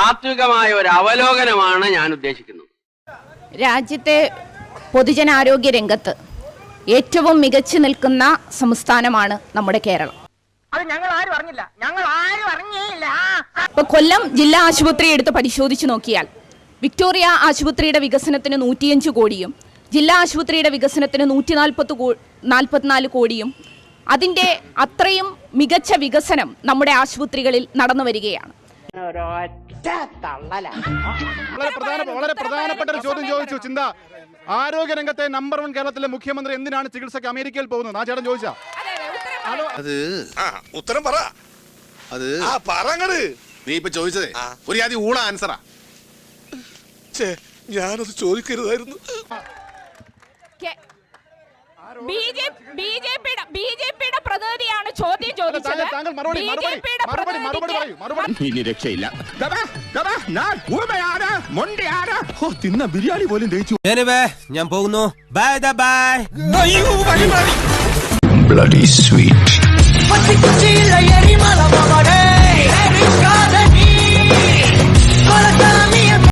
താത്വികമായ ഒരു അവലോകനമാണ് ഞാൻ ഉദ്ദേശിക്കുന്നത്. രാജ്യത്തെ പൊതുജനാരോഗ്യ രംഗത്ത് ഏറ്റവും മികച്ചു നിൽക്കുന്ന സംസ്ഥാനമാണ് നമ്മുടെ കേരളം. അത് ഞങ്ങൾ ആരും അറിഞ്ഞില്ല, ഇപ്പൊ കൊല്ലം ജില്ലാ ആശുപത്രി എടുത്ത് പരിശോധിച്ച് നോക്കിയാൽ വിക്ടോറിയ ആശുപത്രിയുടെ വികസനത്തിന് 105 കോടിയും ജില്ലാ ആശുപത്രിയുടെ വികസനത്തിന് 144 കോടിയും അതിൻ്റെ അത്രയും മികച്ച വികസനം നമ്മുടെ ആശുപത്രികളിൽ നടന്നു വരികയാണ്. വളരെ പ്രധാനപ്പെട്ട ഒരു ചോദ്യം ചോദിച്ചു ചിന്ത. ആരോഗ്യരംഗത്തെ നമ്പർ 1 കേരളത്തിലെ മുഖ്യമന്ത്രി എന്തിനാണ് ചികിത്സയ്ക്ക് അമേരിക്കയിൽ പോകുന്നത്? ആ ചേട്ടൻ ചോദിച്ചാ ഉത്തരം പറ. അത് നീ ഇപ്പൊ ചോദിച്ചതേ ഒരു ആദ്യം ഊണ ആൻസറാ. ഞാനത് ചോദിക്കരുതായിരുന്നു. ബിജെപിയുടെ പ്രതിനിധിയാണ് ചോദ്യം ചോദിച്ചത്. ഇനി രക്ഷയില്ല. തിന്ന ബിരിയാണി പോലും ദഹിച്ചു. ഞാൻ പോകുന്നു. Bye bye. Bloody sweet.